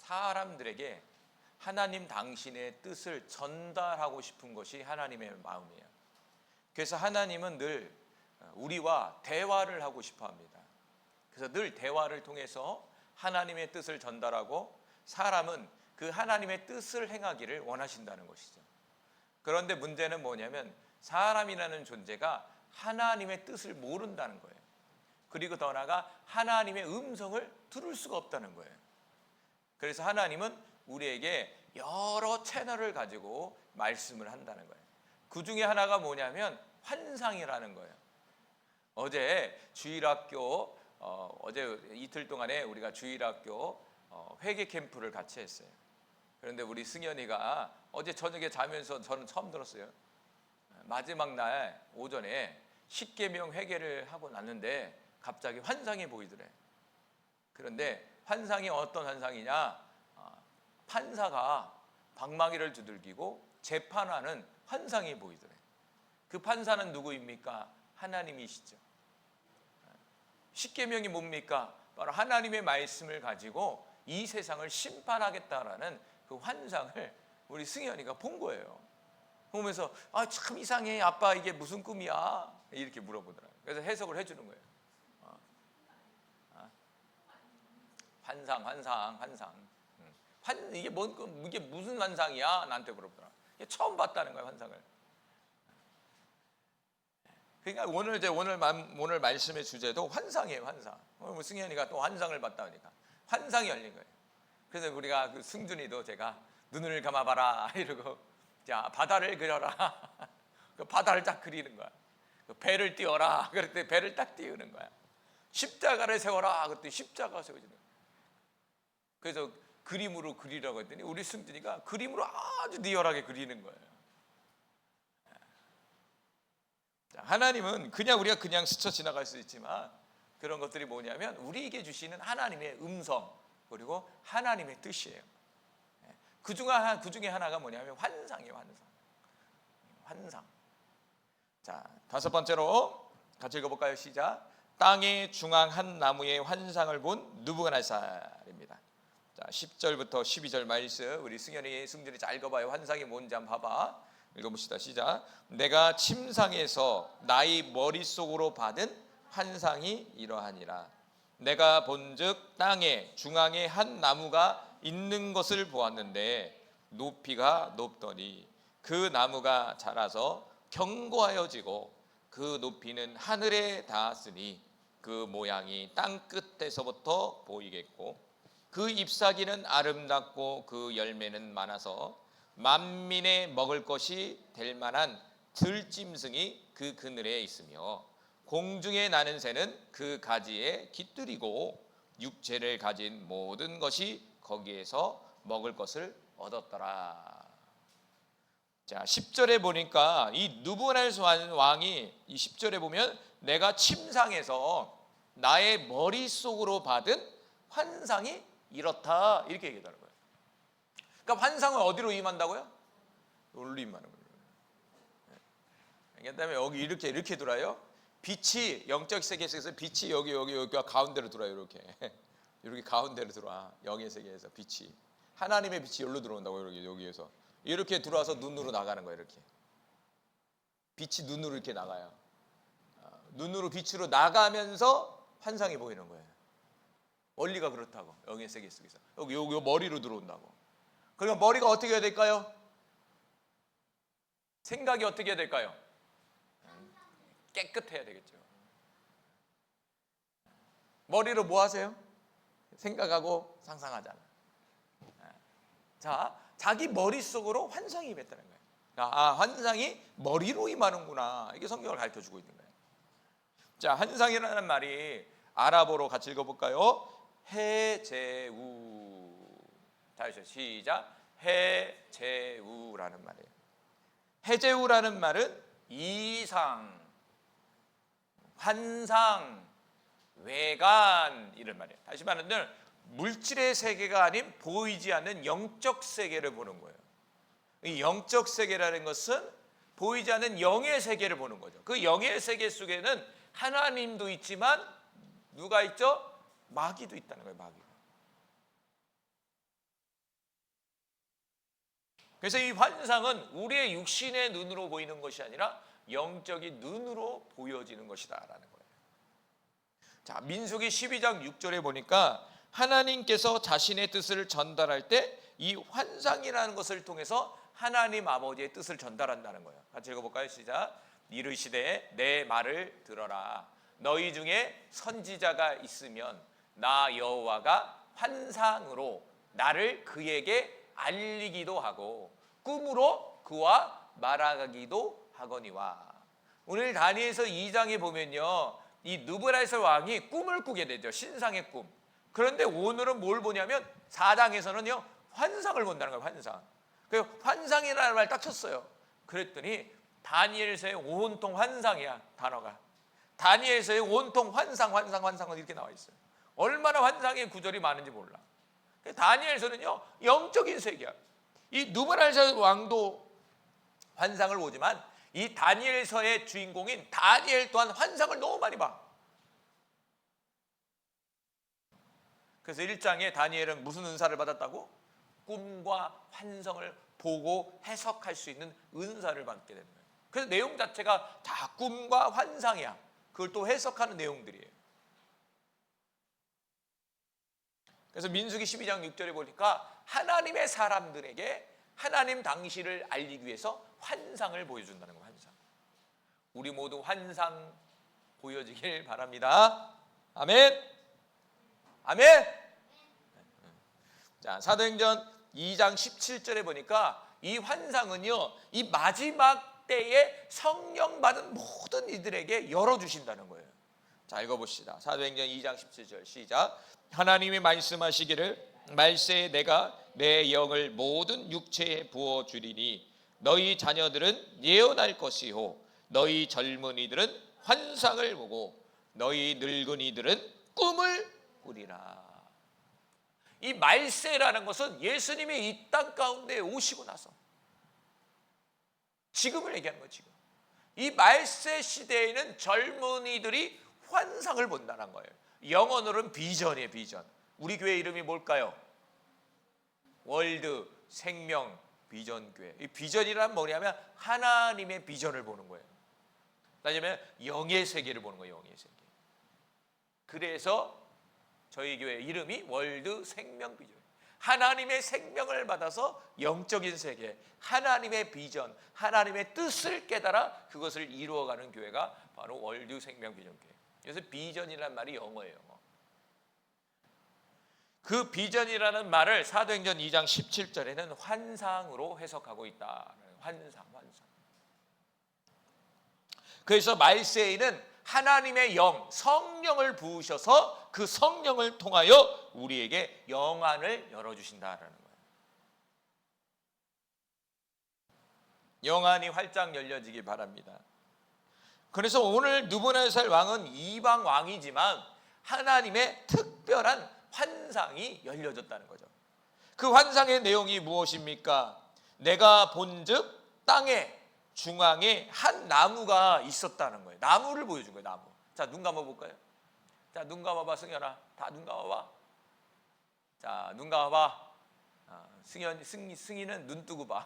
사람들에게 하나님 당신의 뜻을 전달하고 싶은 것이 하나님의 마음이에요. 그래서 하나님은 늘 우리와 대화를 하고 싶어 합니다. 그래서 늘 대화를 통해서 하나님의 뜻을 전달하고 사람은 그 하나님의 뜻을 행하기를 원하신다는 것이죠. 그런데 문제는 뭐냐면 사람이라는 존재가 하나님의 뜻을 모른다는 거예요. 그리고 더 나아가 하나님의 음성을 들을 수가 없다는 거예요. 그래서 하나님은 우리에게 여러 채널을 가지고 말씀을 한다는 거예요. 그 중에 하나가 뭐냐면 환상이라는 거예요. 어제 주일학교 어제 이틀 동안에 우리가 주일학교 회개 캠프를 같이 했어요. 그런데 우리 승현이가 어제 저녁에 자면서 저는 처음 들었어요. 마지막 날 오전에 십계명 회개를 하고 났는데 갑자기 환상이 보이더래. 그런데 환상이 어떤 환상이냐? 판사가 방망이를 두들기고 재판하는 환상이 보이더래. 그 판사는 누구입니까? 하나님이시죠. 십계명이 뭡니까? 바로 하나님의 말씀을 가지고 이 세상을 심판하겠다라는 그 환상을 우리 승현이가 본 거예요. 보면서 참 이상해 아빠 이게 무슨 꿈이야? 이렇게 물어보더라고요. 그래서 해석을 해주는 거예요. 환상. 이게 이게 무슨 환상이야? 나한테 물어보더라. 처음 봤다는 거야 환상을. 그러니까 오늘 말씀의 주제도 환상이에요. 환상. 승현이가 또 환상을 봤다 하니까 환상이 열린 거예요. 그래서 우리가 그 승준이도 제가 눈을 감아봐라 이러고 자 바다를 그려라. 그 바다를 딱 그리는 거야. 그 배를 띄워라. 그랬더니 배를 딱 띄우는 거야. 십자가를 세워라. 그랬더니 십자가 세워지는 거야. 그래서 그림으로 그리라고 했더니 우리 승준이가 그림으로 아주 리얼하게 그리는 거예요. 하나님은 우리가 그냥 스쳐 지나갈 수 있지만 그런 것들이 뭐냐면 우리에게 주시는 하나님의 음성 그리고 하나님의 뜻이에요. 그 중에 하나가 뭐냐면 환상이에요. 환상. 자, 다섯 번째로 같이 읽어볼까요? 시작. 땅의 중앙 한 나무의 환상을 본 느부갓네살입니다. 자, 10절부터 12절 말씀 우리 승준이 잘 읽어봐요. 환상이 뭔지 한번 봐봐. 읽어봅시다. 시작. 내가 침상에서 나의 머릿속으로 받은 환상이 이러하니라. 내가 본즉 땅의 중앙에 한 나무가 있는 것을 보았는데 높이가 높더니 그 나무가 자라서 견고하여지고 그 높이는 하늘에 닿았으니 그 모양이 땅 끝에서부터 보이겠고 그 잎사귀는 아름답고 그 열매는 많아서 만민의 먹을 것이 될 만한 들짐승이 그 그늘에 있으며 공중에 나는 새는 그 가지에 깃들이고 육체를 가진 모든 것이 거기에서 먹을 것을 얻었더라. 자, 10절에 보니까 이 느부갓네살 왕이 이 10절에 보면 내가 침상에서 나의 머릿속으로 받은 환상이 이렇다 이렇게 얘기하는 거예요. 그러니까 환상은 어디로 임한다고요? 여기로 임하는 거예요. 그다음에 여기 이렇게 들어요. 빛이 영적 세계에서 빛이 여기 가운데로 들어요. 이렇게 가운데로 들어와. 영의 세계에서 빛이 하나님의 빛이 여기로 들어온다고 여기에서 이렇게 들어와서 눈으로 나가는 거예요. 이렇게 빛이 눈으로 이렇게 나가요. 눈으로 빛으로 나가면서 환상이 보이는 거예요. 원리가 그렇다고. 영의 세계 속에서 여기 머리로 들어온다고. 그러면 머리가 어떻게 해야 될까요? 생각이 어떻게 해야 될까요? 깨끗해야 되겠죠. 머리로 뭐 하세요? 생각하고 상상하잖아. 자, 자기 머릿속으로 환상이 임했다는 거예요. 환상이 머리로 임하는구나. 이게 성경을 가르쳐주고 있는 거예요. 자, 환상이라는 말이 아랍어로 같이 읽어볼까요? 해제우. 다시 시작. 해제우라는 말이에요. 해제우라는 말은 이상, 환상, 외관 이런 말이에요. 다시 말하면 물질의 세계가 아닌 보이지 않는 영적 세계를 보는 거예요. 이 영적 세계라는 것은 보이지 않는 영의 세계를 보는 거죠. 그 영의 세계 속에는 하나님도 있지만 누가 있죠? 마귀도 있다는 거예요. 마귀가. 그래서 이 환상은 우리의 육신의 눈으로 보이는 것이 아니라 영적인 눈으로 보여지는 것이다라는 거예요. 자, 민수기 12장 6절에 보니까 하나님께서 자신의 뜻을 전달할 때 이 환상이라는 것을 통해서 하나님 아버지의 뜻을 전달한다는 거예요. 같이 읽어볼까요? 시작. 이르시되 내 말을 들어라. 너희 중에 선지자가 있으면 나 여호와가 환상으로 나를 그에게 알리기도 하고 꿈으로 그와 말하기도 하거니와. 오늘 다니엘서 2장에 보면요, 이 느부갓네살 왕이 꿈을 꾸게 되죠. 신상의 꿈. 그런데 오늘은 뭘 보냐면 4장에서는요 환상을 본다는 거예요. 환상. 그 환상이라는 말 딱 쳤어요. 그랬더니 다니엘서의 온통 환상이야. 단어가 다니엘서의 온통 환상은 이렇게 나와 있어요. 얼마나 환상의 구절이 많은지 몰라. 다니엘서는요 영적인 세계야. 이 느부갓네살 왕도 환상을 보지만 이 다니엘서의 주인공인 다니엘 또한 환상을 너무 많이 봐. 그래서 1장에 다니엘은 무슨 은사를 받았다고? 꿈과 환상을 보고 해석할 수 있는 은사를 받게 되는 거예요. 그래서 내용 자체가 다 꿈과 환상이야. 그걸 또 해석하는 내용들이에요. 그래서 민수기 12장 6절에 보니까 하나님의 사람들에게 하나님 당시를 알리기 위해서 환상을 보여준다는 거예요. 환상. 우리 모두 환상 보여지길 바랍니다. 아멘. 아멘. 자, 사도행전 2장 17절에 보니까 이 환상은요 이 마지막 때에 성령 받은 모든 이들에게 열어주신다는 거예요. 자, 읽어봅시다. 사도행전 2장 17절 시작. 하나님이 말씀하시기를 말세에 내가 내 영을 모든 육체에 부어주리니 너희 자녀들은 예언할 것이요 너희 젊은이들은 환상을 보고 너희 늙은이들은 꿈을 꾸리라. 이 말세라는 것은 예수님이 이 땅 가운데 오시고 나서 지금을 얘기하는 거예요. 지금 이 말세 시대에는 젊은이들이 환상을 본다는 거예요. 영어로는 비전이에요. 비전. 우리 교회 이름이 뭘까요? 월드 생명 비전 교회. 이 비전이란 뭐냐면 하나님의 비전을 보는 거예요. 따지면 영의 세계를 보는 거예요. 영의 세계. 그래서 저희 교회 이름이 월드 생명 비전. 하나님의 생명을 받아서 영적인 세계, 하나님의 비전, 하나님의 뜻을 깨달아 그것을 이루어가는 교회가 바로 월드 생명 비전 교회. 그래서 비전이라는 말이 영어예요. 그 비전이라는 말을 사도행전 2장 17절에는 환상으로 해석하고 있다. 환상. 그래서 말세에는 하나님의 영, 성령을 부으셔서 그 성령을 통하여 우리에게 영안을 열어주신다라는 거예요. 영안이 활짝 열려지기 바랍니다. 그래서 오늘 느부갓네살 왕은 이방 왕이지만 하나님의 특별한 환상이 열려졌다는 거죠. 그 환상의 내용이 무엇입니까? 내가 본즉 땅에 중앙에 한 나무가 있었다는 거예요. 나무를 보여준 거예요. 나무. 자, 눈 감아볼까요? 자, 눈 감아봐. 승현아, 다 눈 감아봐. 자, 눈 감아봐. 승희는 눈 뜨고 봐.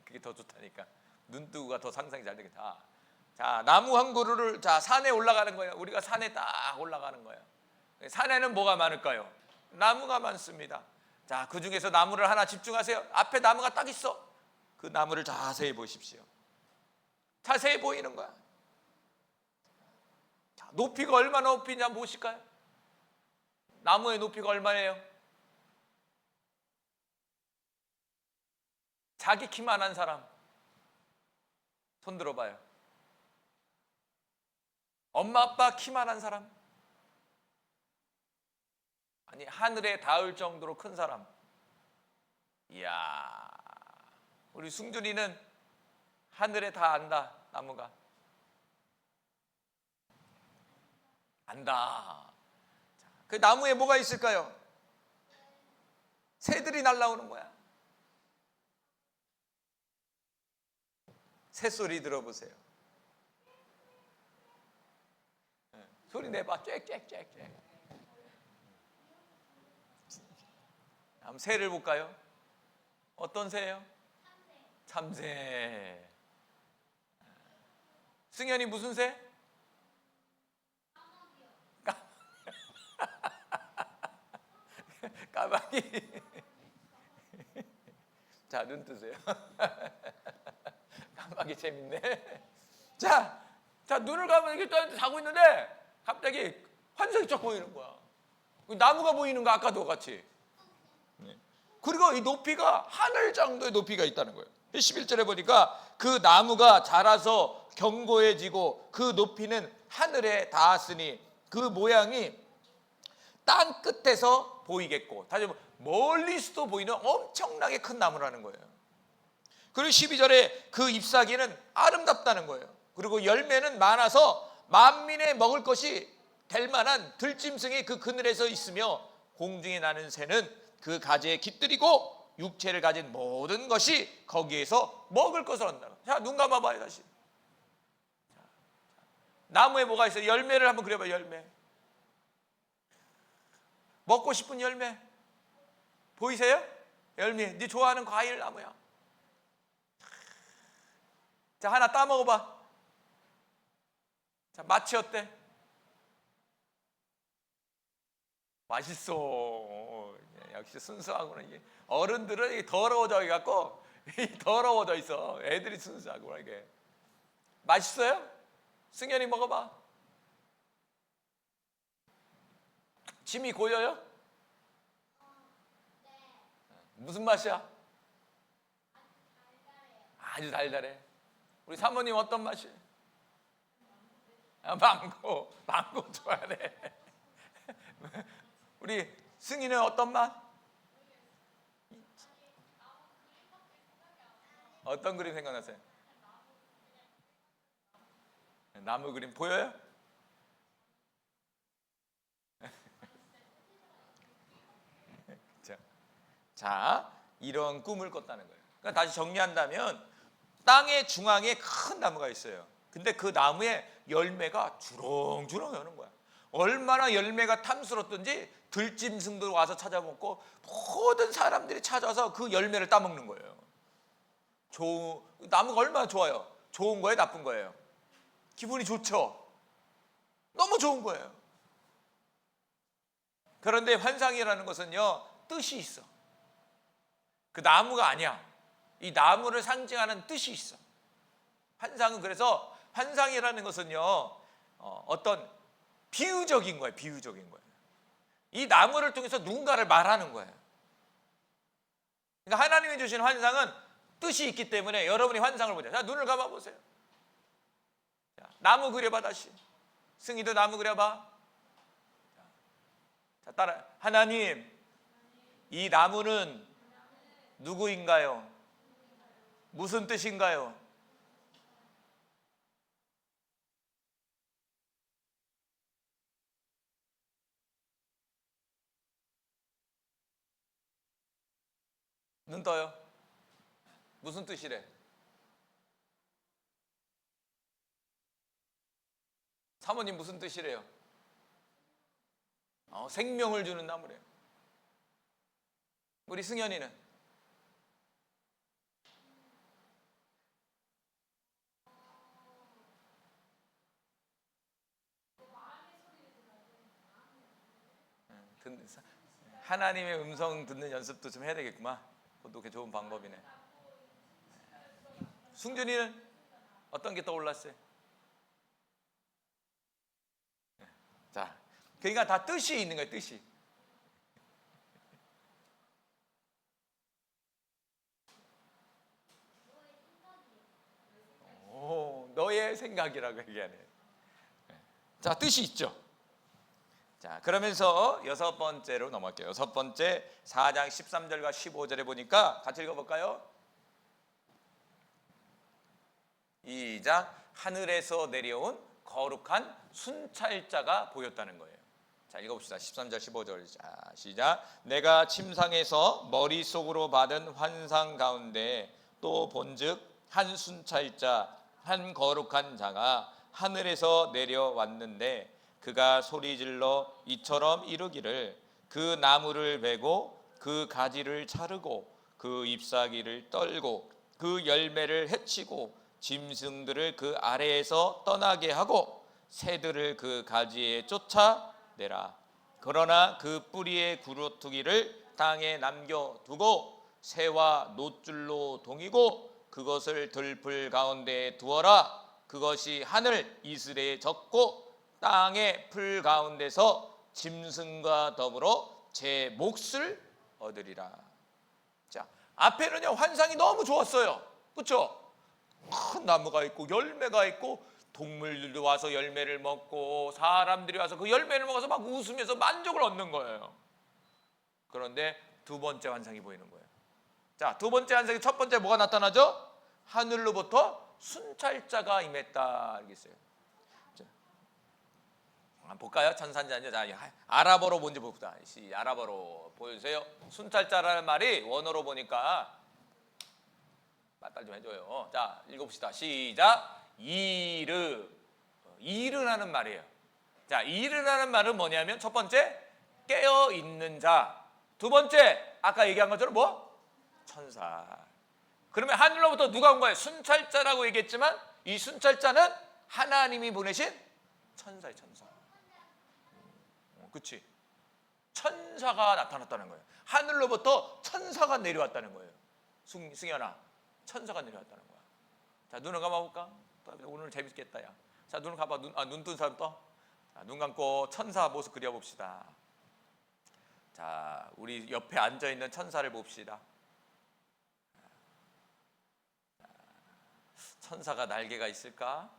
그게 더 좋다니까. 눈 뜨고가 더 상상이 잘 되겠다. 자, 나무 한 그루를, 자, 산에 올라가는 거예요. 우리가 산에 딱 올라가는 거예요. 산에는 뭐가 많을까요? 나무가 많습니다. 자, 그 중에서 나무를 하나 집중하세요. 앞에 나무가 딱 있어. 그 나무를 자세히 보십시오. 자세히 보이는 거야. 자, 높이가 얼마나 높이냐 보실까요? 나무의 높이가 얼마예요? 자기 키만한 사람 손 들어봐요. 엄마 아빠 키만한 사람? 아니, 하늘에 닿을 정도로 큰 사람. 이야, 우리 승준이는 하늘에 다 안다. 나무가 안다. 그 나무에 뭐가 있을까요? 새들이 날아오는 거야. 새소리 들어보세요. 소리 내봐. 짹짹짹짹. 한번 새를 볼까요? 어떤 새예요? 삼새. 승현이 무슨 새? 까마귀. 자, 눈 뜨세요. 까마귀 재밌네. 자, 눈을 감으면 이렇게 자고 있는데 갑자기 환상이 쫙 보이는 거야. 나무가 보이는 거 아까도 같이. 그리고 이 높이가 하늘 정도의 높이가 있다는 거예요. 11절에 보니까 그 나무가 자라서 견고해지고 그 높이는 하늘에 닿았으니 그 모양이 땅 끝에서 보이겠고, 다시 말해 멀리서도 보이는 엄청나게 큰 나무라는 거예요. 그리고 12절에 그 잎사귀는 아름답다는 거예요. 그리고 열매는 많아서 만민의 먹을 것이 될 만한 들짐승이 그 그늘에서 있으며 공중에 나는 새는 그 가지에 깃들이고 육체를 가진 모든 것이 거기에서 먹을 것을 한다. 자, 눈 감아봐요 다시. 나무에 뭐가 있어요? 열매를 한번 그려봐요. 열매. 먹고 싶은 열매 보이세요? 열매. 네 좋아하는 과일 나무야. 자, 하나 따먹어봐. 자, 맛이 어때? 맛있어. 역시 순수하구나. 이게 어른들은 이게 더러워져 갖고 더러워져 있어. 애들이 순수하구나 이게. 맛있어요? 승현이 먹어봐. 침이 고여요? 무슨 맛이야? 아주 달달해. 우리 사모님 어떤 맛이에요? 망고 좋아하네. 우리 승희는 어떤 맛? 어떤 그림 생각나세요? 나무 그림 보여요? 자, 이런 꿈을 꿨다는 거예요. 그러니까 다시 정리한다면 땅의 중앙에 큰 나무가 있어요. 근데 그 나무에 열매가 주렁주렁 여는 거야. 얼마나 열매가 탐스럽던지 들짐승도 와서 찾아먹고 모든 사람들이 찾아서 그 열매를 따먹는 거예요. 나무가 얼마나 좋아요? 좋은 거예요? 나쁜 거예요? 기분이 좋죠? 너무 좋은 거예요. 그런데 환상이라는 것은요, 뜻이 있어. 그 나무가 아니야. 이 나무를 상징하는 뜻이 있어. 환상은 그래서 환상이라는 것은요, 어떤 비유적인 거예요. 비유적인 거예요. 이 나무를 통해서 누군가를 말하는 거예요. 그러니까 하나님이 주신 환상은 뜻이 있기 때문에 여러분이 환상을 보자. 자, 눈을 감아 보세요. 자, 나무 그려봐 다시. 승희도 나무 그려봐. 자, 따라. 하나님, 이 나무는 누구인가요? 무슨 뜻인가요? 눈 떠요. 무슨 뜻이래? 사모님 무슨 뜻이래요? 생명을 주는 나무래요. 우리 승현이는? 하나님의 음성 듣는 연습도 좀 해야 되겠구만. 그것도 꽤 좋은 방법이네. 승준이는 어떤 게 떠올랐어요? 자, 그러니까 다 뜻이 있는 거예요. 뜻이. 너의 생각이라고 얘기하네. 자, 뜻이 있죠. 자, 그러면서 여섯 번째로 넘어갈게요. 여섯 번째 4장 13절과 15절에 보니까 같이 읽어볼까요? 시작. 하늘에서 내려온 거룩한 순찰자가 보였다는 거예요. 자, 읽어봅시다. 13절 15절. 자, 시작. 내가 침상에서 머릿속으로 받은 환상 가운데 또 본즉 한 순찰자 한 거룩한 자가 하늘에서 내려왔는데 그가 소리질러 이처럼 이르기를 그 나무를 베고 그 가지를 자르고 그 잎사귀를 떨고 그 열매를 해치고 짐승들을 그 아래에서 떠나게 하고 새들을 그 가지에 쫓아내라. 그러나 그 뿌리의 구루투기를 땅에 남겨두고 새와 노줄로 동이고 그것을 들풀 가운데에 두어라. 그것이 하늘 이슬에 젖고 땅의 풀 가운데서 짐승과 더불어 제 몫을 얻으리라. 자, 앞에는요 환상이 너무 좋았어요. 그렇죠? 큰 나무가 있고 열매가 있고 동물들도 와서 열매를 먹고 사람들이 와서 그 열매를 먹어서 막 웃으면서 만족을 얻는 거예요. 그런데 두 번째 환상이 보이는 거예요. 자, 두 번째 환상이 첫 번째 뭐가 나타나죠? 하늘로부터 순찰자가 임했다. 알겠어요? 자, 한번 볼까요? 천산자녀. 자, 아랍어로 뭔지 봅시다. 아랍어로 보여주세요. 순찰자라는 말이 원어로 보니까 맞달 좀 해줘요. 자, 읽어봅시다. 시작. 이르라는 말이에요. 자, 이르라는 말은 뭐냐면 첫 번째 깨어 있는 자, 두 번째 아까 얘기한 것처럼 뭐? 천사. 그러면 하늘로부터 누가 온 거예요? 순찰자라고 얘기했지만 이 순찰자는 하나님이 보내신 천사예요. 천사. 그렇지? 천사가 나타났다는 거예요. 하늘로부터 천사가 내려왔다는 거예요. 승현아, 천사가 내려왔다는 거야. 자, 눈을 감아볼까? 오늘 재밌겠다. 야. 자, 눈을 감아. 눈 뜬 사람 떠. 자, 눈 감고 천사 모습 그려봅시다. 자, 우리 옆에 앉아있는 천사를 봅시다. 천사가 날개가 있을까?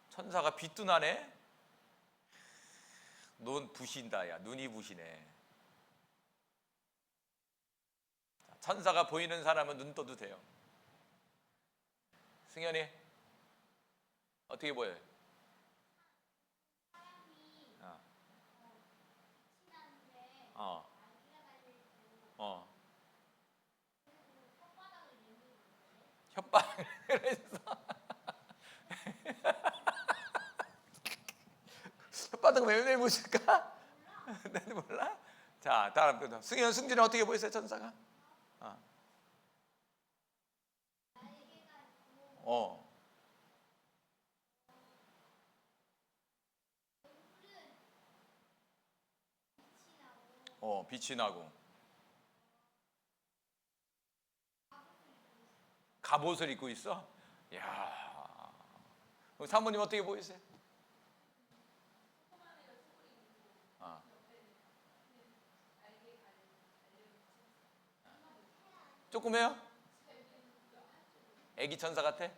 천사가 비둔하네? 눈 부신다. 야, 눈이 부시네. 천사가 보이는 사람은 눈 떠도 돼요. 승현이 어떻게 보여요? 혓바닥을 했어. 혓바닥 왜 내무실까? 나도 몰라. 자, 다음 승현, 승진은 어떻게 보였어요? 천사가? 빛이 나고 갑옷을 입고 있어? 야, 사모님 어떻게 보이세요? 조그매요? 애기 천사 같아?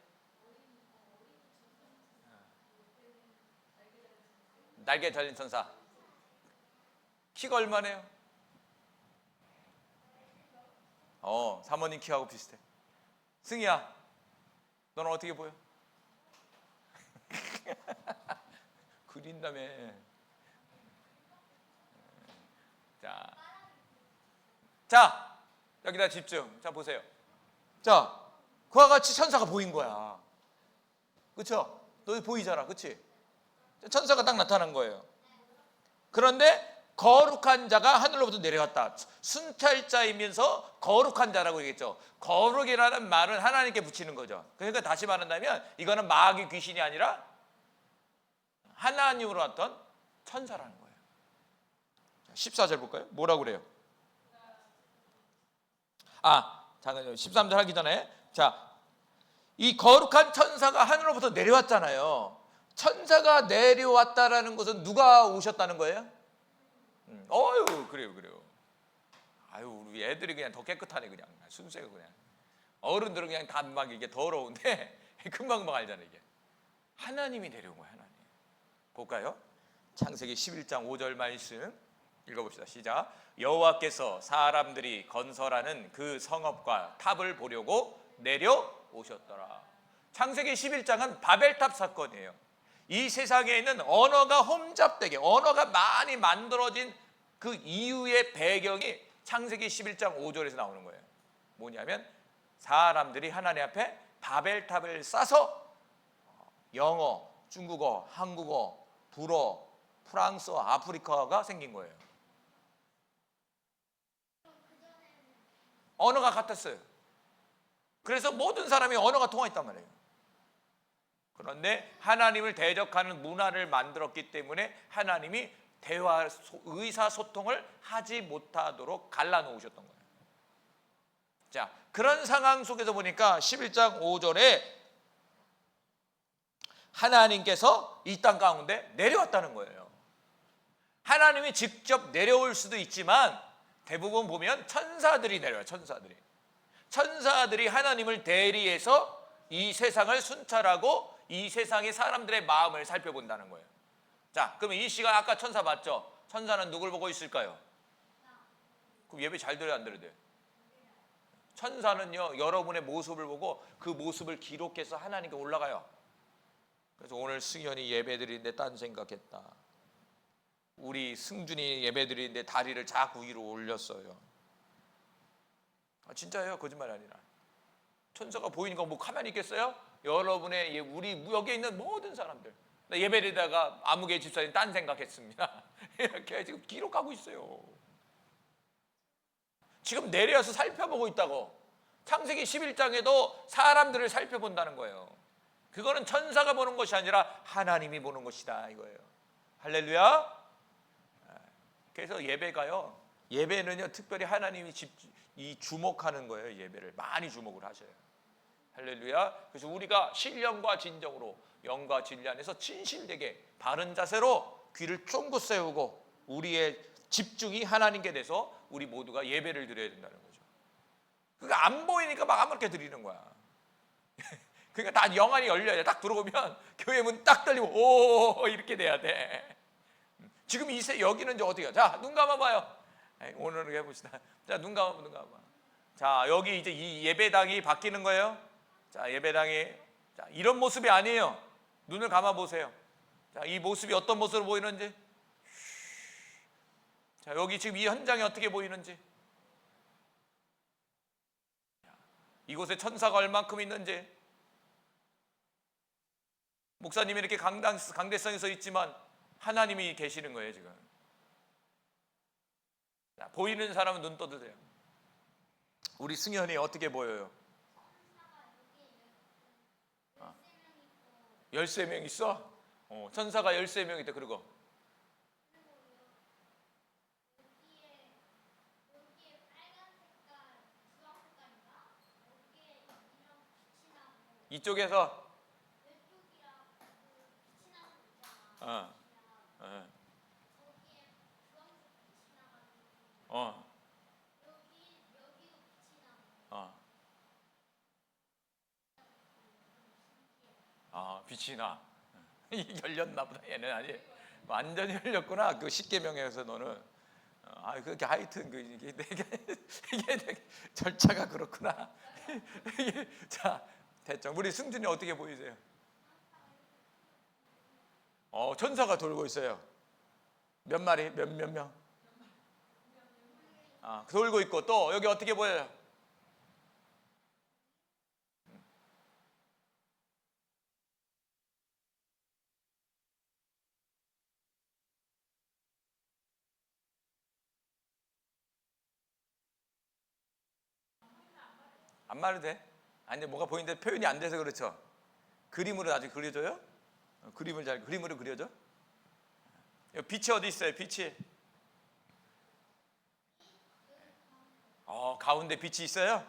날개 달린 천사. 키가 얼마네요? 사모님 키하고 비슷해. 승희야, 너는 어떻게 보여? 그린다며. 자, 여기다 집중. 자, 보세요. 자, 그와 같이 천사가 보인 거야. 그쵸? 너 보이잖아. 그치? 천사가 딱 나타난 거예요. 그런데 거룩한 자가 하늘로부터 내려왔다. 순찰자이면서 거룩한 자라고 얘기했죠. 거룩이라는 말은 하나님께 붙이는 거죠. 그러니까 다시 말한다면 이거는 마귀 귀신이 아니라 하나님으로 왔던 천사라는 거예요. 14절 볼까요? 뭐라고 그래요? 잠깐만요. 13절 하기 전에, 자, 이 거룩한 천사가 하늘로부터 내려왔잖아요. 천사가 내려왔다라는 것은 누가 오셨다는 거예요? 그래요. 우리 애들이 그냥 더 깨끗하네. 그냥 순수해요. 그냥 어른들은 그냥 다 막 이게 더러운데 금방 알잖아. 이게 하나님이 내려온 거야. 하나님. 볼까요? 창세기 11장 5절 말씀 읽어봅시다. 시작. 여호와께서 사람들이 건설하는 그 성읍과 탑을 보려고 내려오셨더라. 창세기 11장은 바벨탑 사건이에요. 이 세상에 있는 언어가 혼잡되게, 언어가 많이 만들어진 그 이유의 배경이 창세기 11장 5절에서 나오는 거예요. 뭐냐면 사람들이 하나님 앞에 바벨탑을 쌓아서 영어, 중국어, 한국어, 불어, 프랑스어, 아프리카가 생긴 거예요. 언어가 같았어요. 그래서 모든 사람이 언어가 통했단 말이에요. 그런데 하나님을 대적하는 문화를 만들었기 때문에 하나님이 대화, 의사소통을 하지 못하도록 갈라놓으셨던 거예요. 자, 그런 상황 속에서 보니까 11장 5절에 하나님께서 이 땅 가운데 내려왔다는 거예요. 하나님이 직접 내려올 수도 있지만 대부분 보면 천사들이 내려와요. 천사들이 하나님을 대리해서 이 세상을 순찰하고 이 세상의 사람들의 마음을 살펴본다는 거예요. 자, 그럼 이 시간 아까 천사 봤죠? 천사는 누굴 보고 있을까요? 그럼 예배 잘 들어야 안 들어야 돼요? 천사는요, 여러분의 모습을 보고 그 모습을 기록해서 하나님께 올라가요. 그래서 오늘 승현이 예배 드리는데 딴 생각했다. 우리 승준이 예배 드리는데 다리를 자꾸 위로 올렸어요. 진짜예요, 거짓말 아니라. 천사가 보이니까 뭐 가만히 있겠어요? 여러분의 우리 여기 있는 모든 사람들, 예배 드리다가 아무개 집사님 딴 생각했습니다. 이렇게 지금 기록하고 있어요. 지금 내려와서 살펴보고 있다고. 창세기 11장에도 사람들을 살펴본다는 거예요. 그거는 천사가 보는 것이 아니라 하나님이 보는 것이다 이거예요. 할렐루야. 그래서 예배는요 특별히 하나님이 주목하는 거예요. 예배를 많이 주목을 하셔요. 할렐루야. 그래서 우리가 신령과 진정으로 영과 진리 안에서 진실되게 바른 자세로 귀를 쫑긋 세우고 우리의 집중이 하나님께 돼서 우리 모두가 예배를 드려야 된다는 거죠. 그러니까 안 보이니까 막 아무렇게 드리는 거야. 그러니까 다 영안이 열려야 돼. 딱 들어오면 교회 문 딱 열리고 오 이렇게 돼야 돼. 지금 여기는 이제 어떻게? 자, 눈 감아봐요. 오늘은 해봅시다. 자, 눈 감아봐. 자, 여기 이제 이 예배당이 바뀌는 거예요. 자, 예배당이 자, 이런 모습이 아니에요. 눈을 감아 보세요. 자, 이 모습이 어떤 모습으로 보이는지. 자, 여기 지금 이 현장이 어떻게 보이는지. 이곳에 천사가 얼만큼 있는지. 목사님이 이렇게 강대성에 서 있지만 하나님이 계시는 거예요 지금. 자, 보이는 사람은 눈 떠드세요. 우리 승현이 어떻게 보여요? 13명 있어? 천사가 13명 있다. 그리고 이쪽에서 빛이 나. 열렸나 보다. 얘는 아니 완전히 열렸구나. 그 십계명에서 너는 그렇게 하여튼 이게 되게 절차가 그렇구나. 자, 됐죠. 우리 승준이 어떻게 보이세요? 천사가 돌고 있어요. 몇 마리? 몇 명? 돌고 있고 또 여기 어떻게 보여요? 안 말해도 돼? 아니 뭐가 보이는데 표현이 안 돼서 그렇죠. 그림으로 아직 그려줘요? 그림으로 그려줘? 빛이 어디 있어요? 빛이 가운데 빛이 있어요?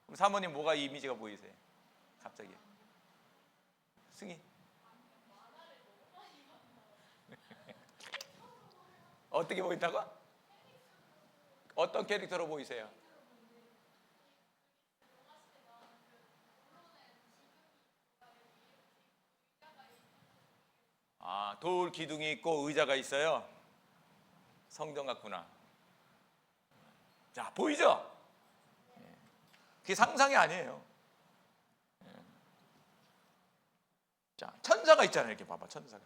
그럼 사모님 뭐가 이미지가 보이세요? 갑자기 승희 어떻게 보인다고? 어떤 캐릭터로 보이세요? 돌 기둥이 있고 의자가 있어요. 성전 같구나. 자, 보이죠? 그게 상상이 아니에요. 자, 천사가 있잖아요. 이렇게 봐봐, 천사가.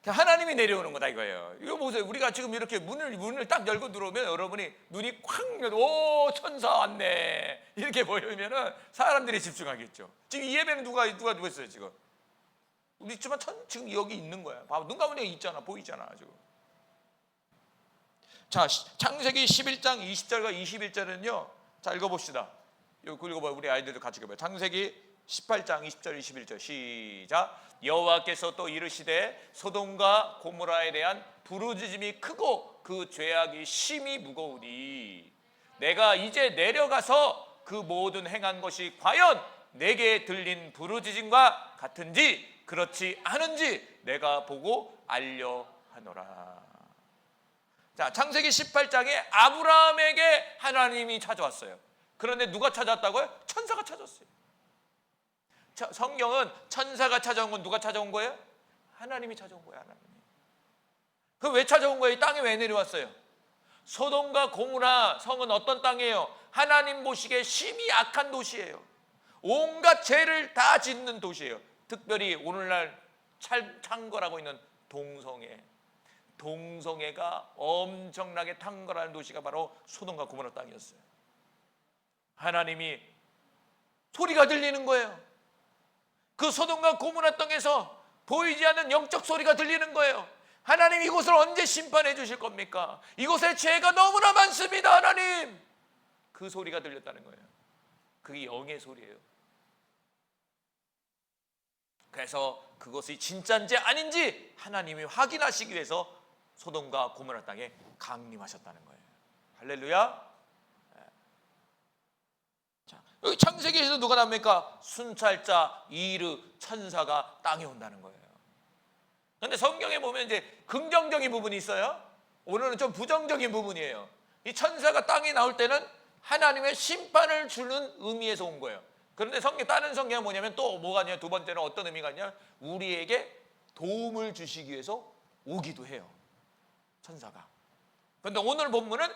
하나님이 내려오는 거다 이거예요. 이거 보세요. 우리가 지금 이렇게 문을 딱 열고 들어오면 여러분이 눈이 콱 열어. 오, 천사 왔네. 이렇게 보이면은 사람들이 집중하겠죠. 지금 이 예배는 누가 있어요 지금? 우리 있지만 지금 여기 있는 거야. 봐봐, 눈 감으면 여기 있잖아, 보이잖아 지금. 자, 창세기 11장 20절과 21절은요. 자, 읽어봅시다. 이거 읽어봐요. 우리 아이들도 같이 읽어봐요. 창세기 18장 20절 21절 시작. 여호와께서 또 이르시되 소돔과 고모라에 대한 부르짖음이 크고 그 죄악이 심히 무거우니 내가 이제 내려가서 그 모든 행한 것이 과연 내게 들린 부르짖음과 같은지 그렇지 않은지 내가 보고 알려 하노라. 자, 창세기 18장에 아브라함에게 하나님이 찾아왔어요. 그런데 누가 찾아왔다고요? 천사가 찾아왔어요. 성경은 천사가 찾아온 건 누가 찾아온 거예요? 하나님이 찾아온 거예요. 하나님이. 그럼 왜 찾아온 거예요? 이 땅에 왜 내려왔어요? 소돔과 고모라 성은 어떤 땅이에요? 하나님 보시기에 심히 악한 도시예요. 온갖 죄를 다 짓는 도시예요. 특별히 오늘날 창궐하고 있는 동성애가 엄청나게 탕궐하는 도시가 바로 소돔과 고모라 땅이었어요. 하나님이 소리가 들리는 거예요. 그 소돔과 고모라 땅에서 보이지 않는 영적 소리가 들리는 거예요. 하나님 이곳을 언제 심판해 주실 겁니까? 이곳에 죄가 너무나 많습니다. 하나님. 그 소리가 들렸다는 거예요. 그게 영의 소리예요. 그래서 그것이 진짜인지 아닌지 하나님이 확인하시기 위해서 소돔과 고모라 땅에 강림하셨다는 거예요. 할렐루야. 자, 여기 창세기에서 누가 나옵니까? 순찰자 이르 천사가 땅에 온다는 거예요. 그런데 성경에 보면 이제 긍정적인 부분이 있어요. 오늘은 좀 부정적인 부분이에요. 이 천사가 땅에 나올 때는 하나님의 심판을 주는 의미에서 온 거예요. 그런데 다른 성경은 뭐냐면 또 뭐가 있냐? 두 번째는 어떤 의미가 있냐? 우리에게 도움을 주시기 위해서 오기도 해요. 천사가. 그런데 오늘 본문은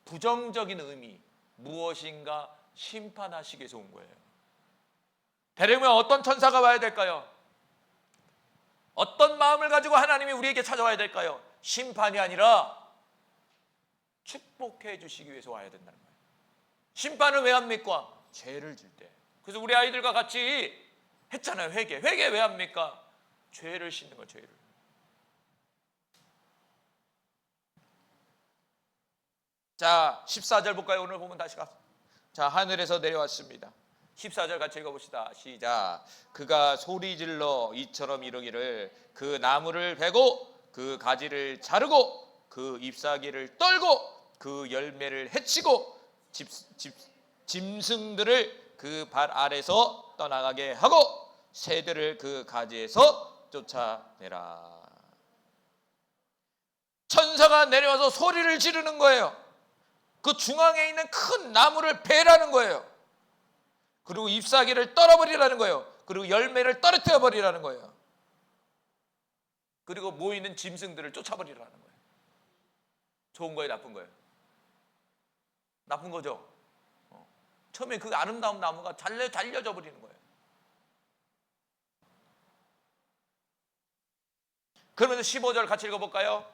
부정적인 의미, 무엇인가 심판하시기 위해서 온 거예요. 대령면 어떤 천사가 와야 될까요? 어떤 마음을 가지고 하나님이 우리에게 찾아와야 될까요? 심판이 아니라 축복해 주시기 위해서 와야 된다는 거예요. 심판은 왜 합니까? 죄를 질 때. 그래서 우리 아이들과 같이 했잖아요. 회개 왜 합니까? 죄를 씻는 거예요. 죄를. 자, 14절 볼까요? 오늘 보면 다시 가서. 자, 하늘에서 내려왔습니다. 14절 같이 읽어봅시다. 시작. 그가 소리질러 이처럼 이르기를 그 나무를 베고 그 가지를 자르고 그 잎사귀를 떨고 그 열매를 해치고 짐승들을 그 발 아래서 떠나가게 하고 새들을 그 가지에서 쫓아내라. 천사가 내려와서 소리를 지르는 거예요. 그 중앙에 있는 큰 나무를 베라는 거예요. 그리고 잎사귀를 떨어버리라는 거예요. 그리고 열매를 떨어뜨려 버리라는 거예요. 그리고 모이는 짐승들을 쫓아버리라는 거예요. 좋은 거예요, 나쁜 거예요? 나쁜 거죠. 처음에 그 아름다운 나무가 잘려져 버리는 거예요. 그러면서 15절 같이 읽어볼까요?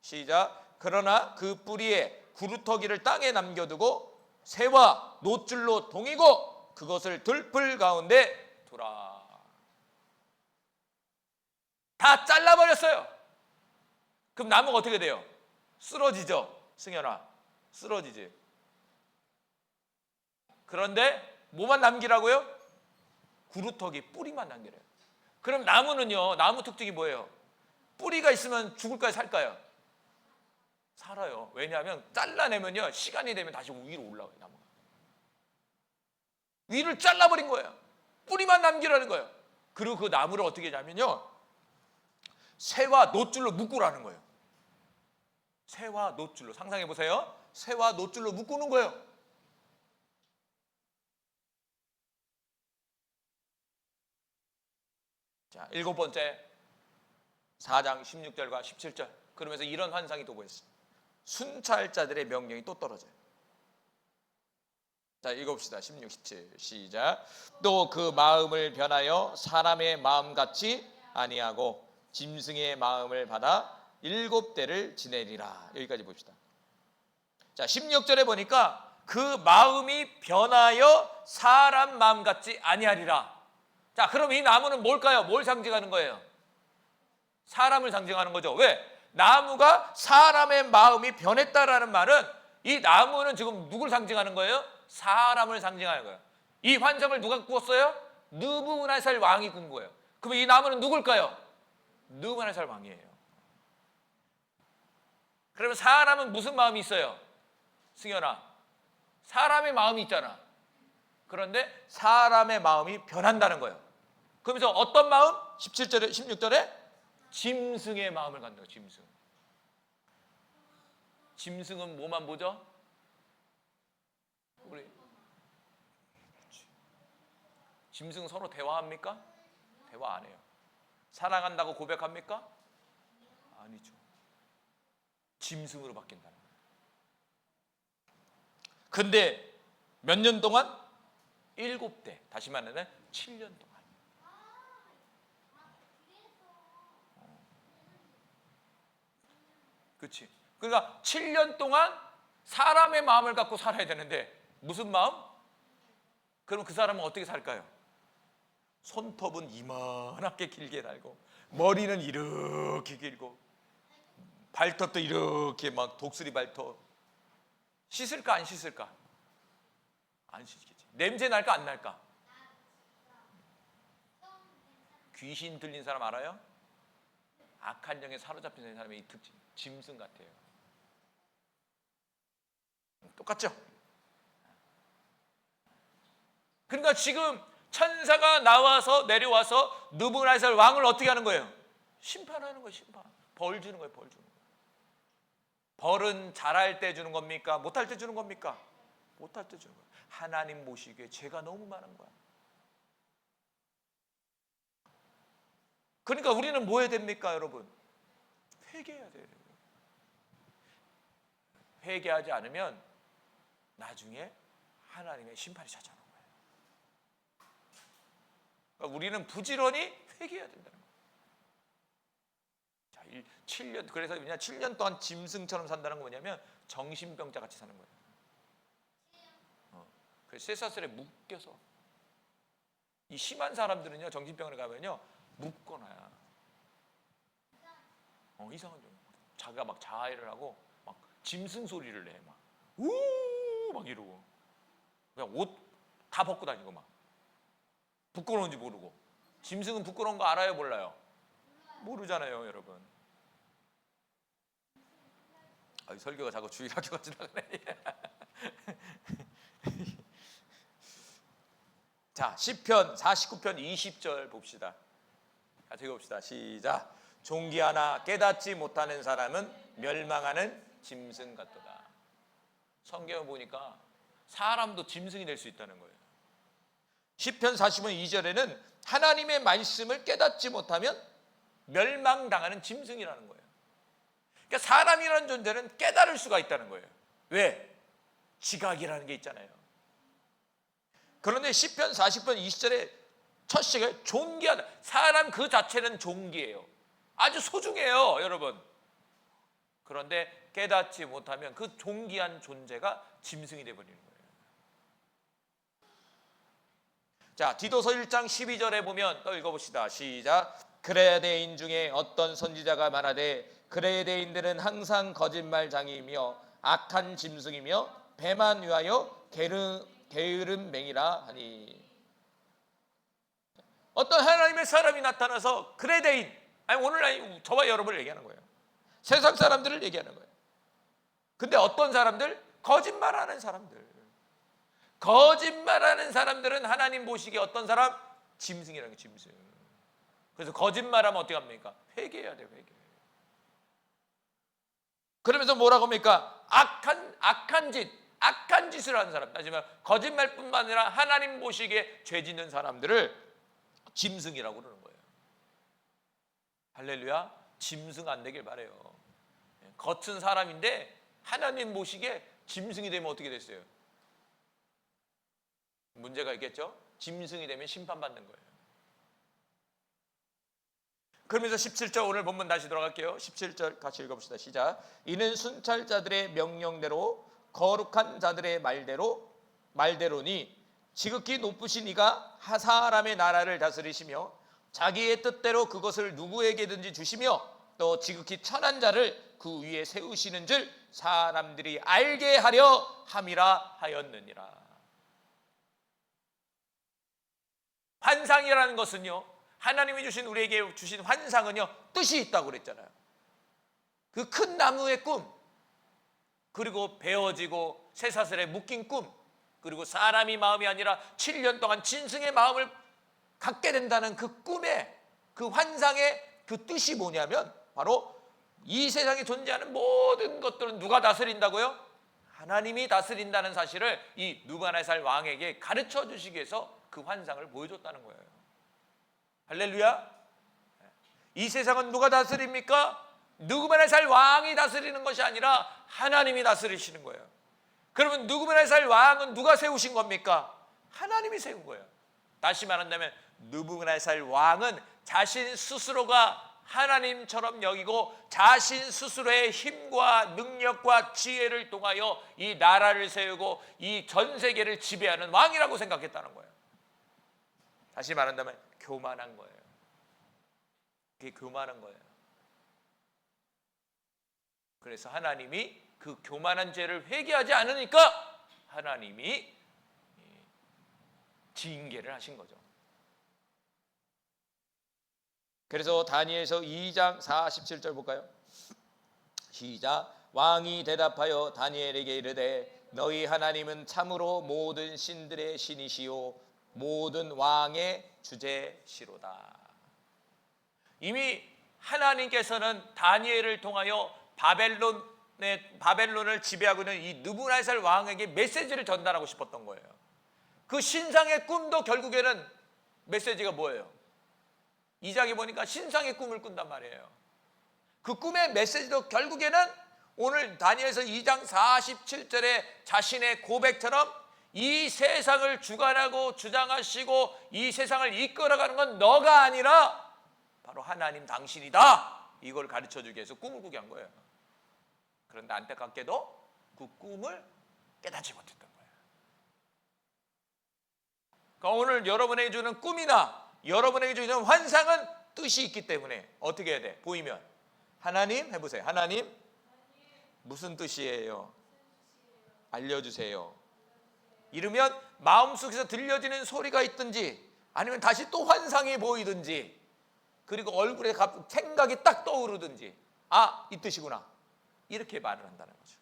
시작. 그러나 그 뿌리에 구루터기를 땅에 남겨두고 새와 노줄로 동이고 그것을 들풀 가운데 두라. 다 잘라버렸어요. 그럼 나무가 어떻게 돼요? 쓰러지죠. 승현아, 쓰러지지. 그런데 뭐만 남기라고요? 구루터기, 뿌리만 남기래요. 그럼 나무는요, 나무 특징이 뭐예요? 뿌리가 있으면 죽을까요, 살까요? 살아요. 왜냐하면 잘라내면요, 시간이 되면 다시 위로 올라와요. 나무가. 위를 잘라버린 거예요. 뿌리만 남기라는 거예요. 그리고 그 나무를 어떻게 하냐면요, 새와 놋줄로 묶으라는 거예요. 새와 놋줄로. 상상해 보세요. 새와 놋줄로 묶는 거예요. 자, 7번째 4장 16절과 17절. 그러면서 이런 환상이 또 보였어요. 순찰자들의 명령이 또 떨어져요. 자, 읽어봅시다. 16, 17 시작. 또 그 마음을 변하여 사람의 마음같이 아니하고 짐승의 마음을 받아 7대를 지내리라. 여기까지 봅시다. 자, 16절에 보니까 그 마음이 변하여 사람 마음같이 아니하리라. 자, 그럼 이 나무는 뭘까요? 뭘 상징하는 거예요? 사람을 상징하는 거죠. 왜? 나무가 사람의 마음이 변했다라는 말은 이 나무는 지금 누굴 상징하는 거예요? 사람을 상징하는 거예요. 이 환상을 누가 꾸었어요? 느부갓네살 왕이 꾼 거예요. 그럼 이 나무는 누굴까요? 느부갓네살 왕이에요. 그러면 사람은 무슨 마음이 있어요? 승현아, 사람의 마음이 있잖아. 그런데 사람의 마음이 변한다는 거예요. 그러면서 어떤 마음? 17절에 16절에 짐승의 마음을 갖는 거예요. 짐승. 짐승은 뭐만 보죠? 우리 짐승 서로 대화합니까? 대화 안 해요. 사랑한다고 고백합니까? 아니죠. 짐승으로 바뀐다는 거예요. 근데 몇 년 동안? 7대. 다시 말하면 7년 동안. 그렇지. 그러니까 7년 동안 사람의 마음을 갖고 살아야 되는데 무슨 마음? 그럼 그 사람은 어떻게 살까요? 손톱은 이만하게 길게 달고 머리는 이렇게 길고 발톱도 이렇게 막 독수리 발톱. 씻을까 안 씻을까? 안 씻겠지. 냄새 날까 안 날까? 귀신 들린 사람 알아요? 악한 영에 사로잡힌 사람의 이 특징. 짐승 같아요. 똑같죠? 그러니까 지금 천사가 나와서 내려와서 느부갓네살 왕을 어떻게 하는 거예요? 심판하는 거예요. 심판. 벌 주는 거예요. 벌 주는 거예요. 벌은 잘할 때 주는 겁니까? 못할 때 주는 겁니까? 못할 때 주는 거예요. 하나님 보시기에 죄가 너무 많은 거야. 그러니까 우리는 뭐 해야 됩니까, 여러분? 회개해야 돼요. 회개하지 않으면 나중에 하나님의 심판이 찾아오는 거예요. 그러니까 우리는 부지런히 회개해야 된다는 거예요. 자, 7년, 그래서 그냥 7년 동안 짐승처럼 산다는 건 뭐냐면 정신병자 같이 사는 거예요. 그래서 쇠사슬에 묶여서 이 심한 사람들은요 정신병원에 가면요 묶어놔야 이상한 줄 자기가 막 자해를 하고 막 짐승 소리를 내 막 우 막 이러고 그냥 옷 다 벗고 다니고 막 부끄러운지 모르고. 짐승은 부끄러운 거 알아요 몰라요? 모르잖아요 여러분. 설교가 자꾸 주일학교가 지나가네. 자, 시편 49편 20절 봅시다. 같이 읽어봅시다. 시작. 존귀하나 깨닫지 못하는 사람은 멸망하는 짐승 같도다. 성경을 보니까 사람도 짐승이 될 수 있다는 거예요. 시편 40편 2절에는 하나님의 말씀을 깨닫지 못하면 멸망당하는 짐승이라는 거예요. 그러니까 사람이라는 존재는 깨달을 수가 있다는 거예요. 왜? 지각이라는 게 있잖아요. 그런데 시편 40편 20절에 첫 시가 존귀하다. 사람 그 자체는 존귀해요. 아주 소중해요, 여러분. 그런데 깨닫지 못하면 그 존귀한 존재가 짐승이 되어버리는 거예요. 자, 디도서 1장 12절에 보면 또 읽어봅시다. 시작. 그레데인 중에 어떤 선지자가 말하되 그레데인들은 항상 거짓말장이며 악한 짐승이며 배만 위하여 게으른 맹이라 하니. 어떤 하나님의 사람이 나타나서 그레데인, 아니 오늘 저와 여러분을 얘기하는 거예요. 세상 사람들을 얘기하는 거예요. 근데 어떤 사람들? 거짓말하는 사람들. 거짓말하는 사람들은 하나님 보시기에 어떤 사람? 짐승이라는 게 짐승. 그래서 거짓말하면 어떻게 합니까? 회개해야 돼요. 회개. 그러면서 뭐라고 합니까? 악한 짓을 하는 사람. 하지만 거짓말뿐만 아니라 하나님 보시기에 죄 짓는 사람들을 짐승이라고 그러는 거예요. 할렐루야. 짐승 안 되길 바래요. 겉은 사람인데 하나님 보시기에 짐승이 되면 어떻게 됐어요? 문제가 있겠죠? 짐승이 되면 심판받는 거예요. 그러면서 17절 오늘 본문 다시 돌아갈게요. 17절 같이 읽어봅시다. 시작. 이는 순찰자들의 명령대로 거룩한 자들의 말대로니 지극히 높으신 이가 사람의 나라를 다스리시며 자기의 뜻대로 그것을 누구에게든지 주시며 또 지극히 천한 자를 그 위에 세우시는 줄 사람들이 알게 하려 함이라 하였느니라. 환상이라는 것은요, 하나님이 주신 우리에게 주신 환상은요 뜻이 있다고 그랬잖아요. 그 큰 나무의 꿈, 그리고 베어지고 쇠사슬에 묶인 꿈, 그리고 사람이 마음이 아니라 7년 동안 짐승의 마음을 갖게 된다는 그 꿈의, 그 환상의 그 뜻이 뭐냐면 바로 이 세상에 존재하는 모든 것들은 누가 다스린다고요? 하나님이 다스린다는 사실을 이 느부갓네살 왕에게 가르쳐 주시기 위해서 그 환상을 보여줬다는 거예요. 할렐루야. 이 세상은 누가 다스립니까? 느부갓네살 왕이 다스리는 것이 아니라 하나님이 다스리시는 거예요. 그러면 느부갓네살 왕은 누가 세우신 겁니까? 하나님이 세운 거예요. 다시 말한다면 느부갓네살 왕은 자신 스스로가 하나님처럼 여기고 자신 스스로의 힘과 능력과 지혜를 통하여 이 나라를 세우고 이 전 세계를 지배하는 왕이라고 생각했다는 거예요. 다시 말한다면 교만한 거예요. 그게 교만한 거예요. 그래서 하나님이 그 교만한 죄를 회개하지 않으니까 하나님이 징계를 하신 거죠. 그래서 다니엘서 2장 47절 볼까요? 시작. 왕이 대답하여 다니엘에게 이르되 너희 하나님은 참으로 모든 신들의 신이시요 모든 왕의 주제시로다. 이미 하나님께서는 다니엘을 통하여 바벨론을 지배하고 있는 이 느부갓네살 왕에게 메시지를 전달하고 싶었던 거예요. 그 신상의 꿈도 결국에는 메시지가 뭐예요? 2장에 보니까 신상의 꿈을 꾼단 말이에요. 그 꿈의 메시지도 결국에는 오늘 다니엘서 2장 47절에 자신의 고백처럼 이 세상을 주관하고 주장하시고 이 세상을 이끌어가는 건 너가 아니라 바로 하나님 당신이다. 이걸 가르쳐주기 위해서 꿈을 꾸게 한 거예요. 그런데 안타깝게도 그 꿈을 깨닫지 못했던 거예요. 그러니까 오늘 여러분에게 주는 꿈이나 여러분에게 주는 환상은 뜻이 있기 때문에 어떻게 해야 돼? 보이면 하나님 해보세요. 하나님 무슨 뜻이에요? 알려주세요. 이러면 마음속에서 들려지는 소리가 있든지 아니면 다시 또 환상이 보이든지 그리고 얼굴에 생각이 딱 떠오르든지 아, 이 뜻이구나 이렇게 말을 한다는 거죠.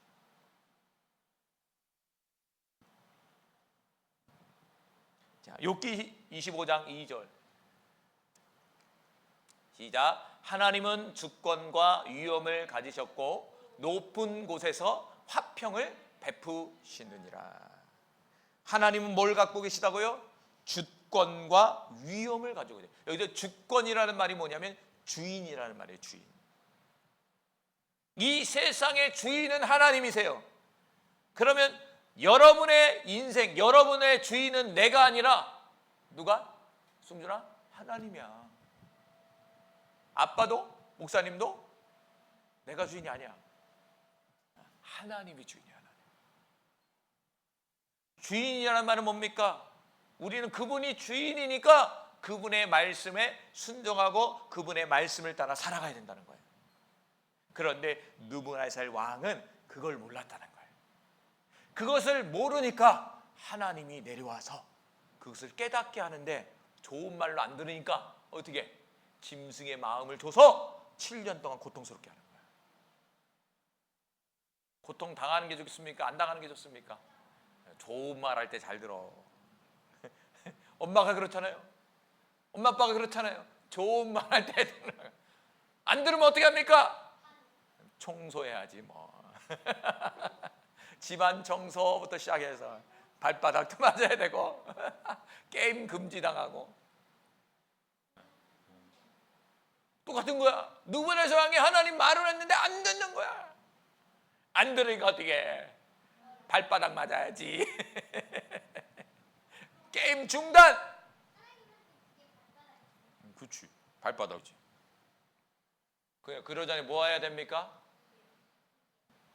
자, 욥기 25장 2절 시작. 하나님은 주권과 위엄을 가지셨고 높은 곳에서 화평을 베푸시느니라. 하나님은 뭘 갖고 계시다고요? 주권과 위엄을 가지고 계세요. 여기서 주권이라는 말이 뭐냐면 주인이라는 말이에요. 주인. 이 세상의 주인은 하나님이세요. 그러면 여러분의 인생, 여러분의 주인은 내가 아니라 누가? 승준아? 하나님이야. 아빠도? 목사님도? 내가 주인이 아니야. 하나님이 주인이야. 하나님. 주인이라는 말은 뭡니까? 우리는 그분이 주인이니까 그분의 말씀에 순종하고 그분의 말씀을 따라 살아가야 된다는 거예요. 그런데 느부갓네살 왕은 그걸 몰랐다는 거예요. 그것을 모르니까 하나님이 내려와서 그것을 깨닫게 하는데 좋은 말로 안 들으니까 어떻게? 짐승의 마음을 줘서 7년 동안 고통스럽게 하는 거예요. 고통 당하는 게 좋습니까? 안 당하는 게 좋습니까? 좋은 말 할 때 잘 들어. 엄마가 그렇잖아요. 엄마 아빠가 그렇잖아요. 좋은 말 할 때 안 들으면 어떻게 합니까? 청소해야지 뭐. 집안 청소부터 시작해서 발바닥도 맞아야 되고 게임 금지당하고 똑같은 거야. 느부갓네살 왕이 하나님 말을 했는데 안 듣는 거야. 안 들으니까 어떻게 발바닥 맞아야지. 게임 중단. 그렇지. 발바닥이지. 그러자니 뭐 해야 됩니까?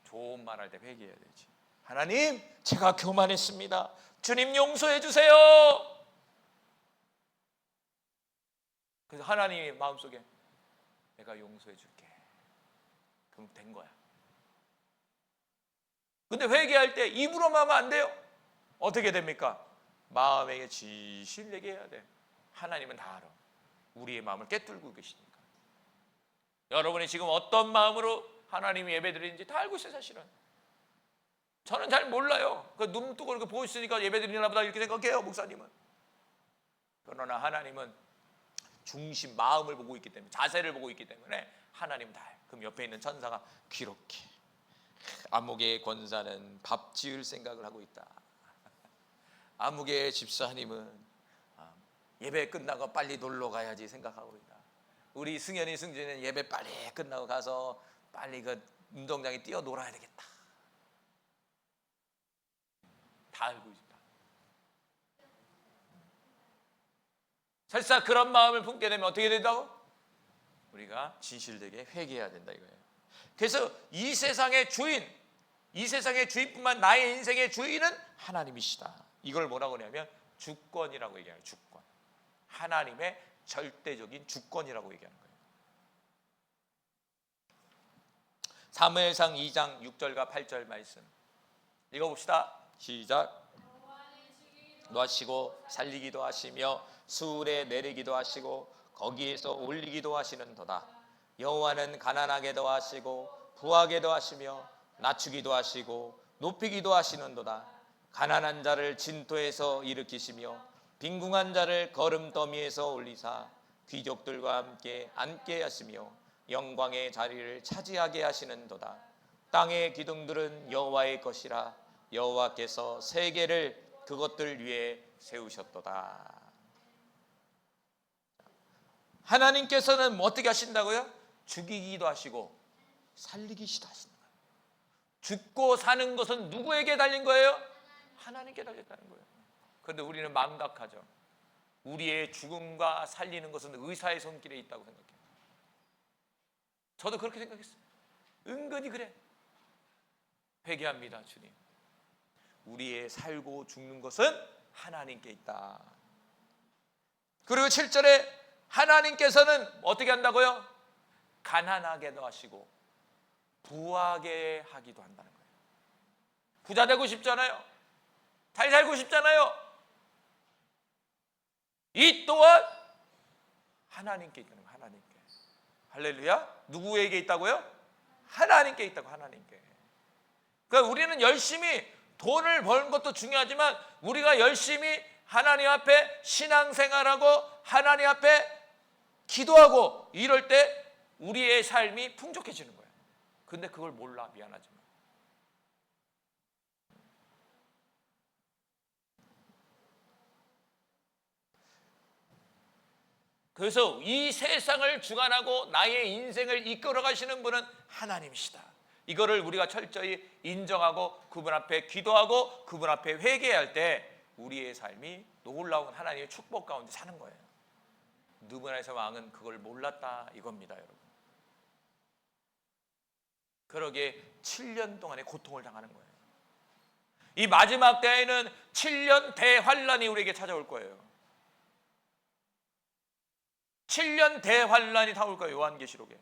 좋은 말 할 때 회개해야 되지. 하나님, 제가 교만했습니다. 주님 용서해 주세요. 그래서 하나님이 마음속에 내가 용서해 줄게. 그럼 된 거야. 근데 회개할 때 입으로만 하면 안 돼요. 어떻게 됩니까? 마음에게 진실 내게 해야 돼. 하나님은 다 알아. 우리의 마음을 꿰뚫고 계시니까. 여러분이 지금 어떤 마음으로 하나님 예배드리는지 다 알고 있어요. 사실은 저는 잘 몰라요. 눈 뜨고 이렇게 보고 있으니까 예배드리나 보다 이렇게 생각해요, 목사님은. 그러나 하나님은 중심 마음을 보고 있기 때문에, 자세를 보고 있기 때문에 하나님 다 알아요. 그럼 옆에 있는 천사가 기록해. 암흑의 권사는 밥 지을 생각을 하고 있다. 암흑의 집사님은 예배 끝나고 빨리 놀러 가야지 생각하고 있다. 우리 승현이 승준이는 예배 빨리 끝나고 가서 빨리 그 운동장에 뛰어 놀아야 되겠다. 다 알고 있다. 설사 그런 마음을 품게 되면 어떻게 된다고? 우리가 진실되게 회개해야 된다 이거예요. 그래서 이 세상의 주인뿐만 나의 인생의 주인은 하나님이시다. 이걸 뭐라고 하냐면 주권이라고 얘기해요. 주권. 하나님의 절대적인 주권이라고 얘기하는 거예요. 사무엘상 2장 6절과 8절 말씀 읽어봅시다. 시작. 노하시고 살리기도 하시며 수울에 내리기도 하시고 거기에서 올리기도 하시는도다. 여호와는 가난하게도 하시고 부하게도 하시며 낮추기도 하시고 높이기도 하시는도다. 가난한 자를 진토에서 일으키시며 빈궁한 자를 거름더미에서 올리사 귀족들과 함께 앉게 하시며 영광의 자리를 차지하게 하시는도다. 땅의 기둥들은 여호와의 것이라 여호와께서 세계를 그것들 위에 세우셨도다. 하나님께서는 어떻게 하신다고요? 죽이기도 하시고 살리기도 하신다. 죽고 사는 것은 누구에게 달린 거예요? 하나님께 달렸다는 거예요. 그런데 우리는 망각하죠. 우리의 죽음과 살리는 것은 의사의 손길에 있다고 생각해요. 저도 그렇게 생각했어요. 은근히 그래. 회개합니다. 주님, 우리의 살고 죽는 것은 하나님께 있다. 그리고 7절에 하나님께서는 어떻게 한다고요? 가난하게도 하시고 부하게 하기도 한다는 거예요. 부자 되고 싶잖아요. 잘 살고 싶잖아요. 이 또한 하나님께 있다는 거예요. 하나님께. 할렐루야. 누구에게 있다고요? 하나님께 있다고. 하나님께. 그러니까 우리는 열심히 돈을 버는 것도 중요하지만 우리가 열심히 하나님 앞에 신앙생활하고 하나님 앞에 기도하고 이럴 때 우리의 삶이 풍족해지는 거예요. 근데 그걸 몰라. 미안하지만. 그래서 이 세상을 주관하고 나의 인생을 이끌어 가시는 분은 하나님이시다. 이거를 우리가 철저히 인정하고 그분 앞에 기도하고 그분 앞에 회개할 때 우리의 삶이 놀라운 하나님의 축복 가운데 사는 거예요. 느부갓네살 왕은 그걸 몰랐다 이겁니다, 여러분. 그러게 7년 동안의 고통을 당하는 거예요. 이 마지막 때에는 7년 대환란이 우리에게 찾아올 거예요. 7년 대환란이 다올 거예요. 요한계시록에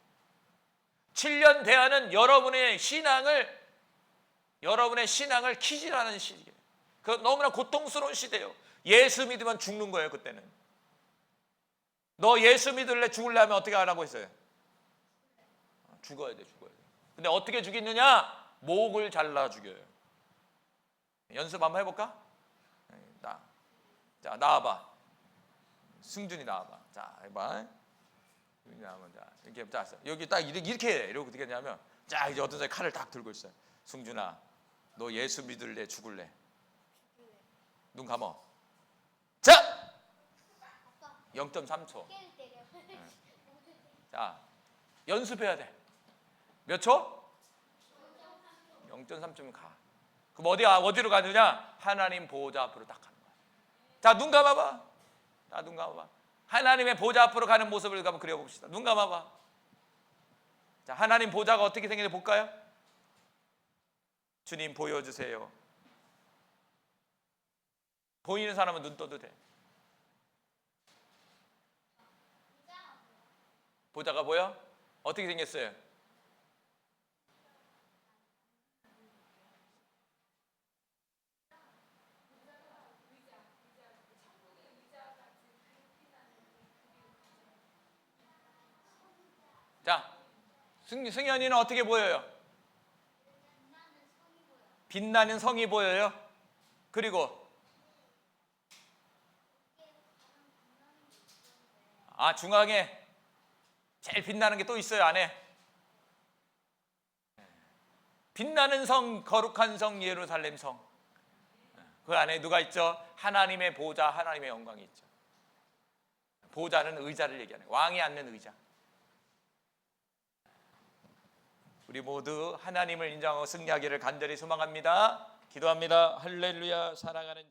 7년 대환은 여러분의 신앙을 키질하는 시기예요. 그 너무나 고통스러운 시대예요. 예수 믿으면 죽는 거예요. 그때는 너 예수 믿을래 죽을래 하면 어떻게 하라고 했어요? 죽어야 돼. 근데 어떻게 죽이느냐? 목을 잘라 죽여요. 연습 한번 해볼까? 자, 나와봐. 승준이 나와봐. 자, 해봐. 자, 이렇게 자, 여기 딱 이렇게 해. 이러고 어떻게 하냐면, 자, 이제 어떤 사람이 칼을 딱 들고 있어요. 승준아, 너 예수 믿을래 죽을래? 눈 감어. 자, 0.3초. 자, 연습해야 돼. 몇 초? 0.3초면 가. 그럼 어디로 가느냐? 하나님 보호자 앞으로 딱 가는 거야. 자, 눈 감아봐. 자, 눈 감아봐. 하나님의 보좌 앞으로 가는 모습을 한번 그려봅시다. 눈 감아봐. 자, 하나님 보좌가 어떻게 생기는지 볼까요? 주님 보여주세요. 보이는 사람은 눈 떠도 돼. 보좌가 보여? 어떻게 생겼어요? 자, 승현이는 어떻게 보여요? 빛나는 성이 보여요. 그리고 중앙에 제일 빛나는 게 또 있어요, 안에. 빛나는 성, 거룩한 성, 예루살렘 성. 그 안에 누가 있죠? 하나님의 보좌, 하나님의 영광이 있죠. 보좌는 의자를 얘기하는 거예요. 왕이 앉는 의자. 우리 모두 하나님을 인정하고 승리하기를 간절히 소망합니다. 기도합니다. 할렐루야. 사랑하는 주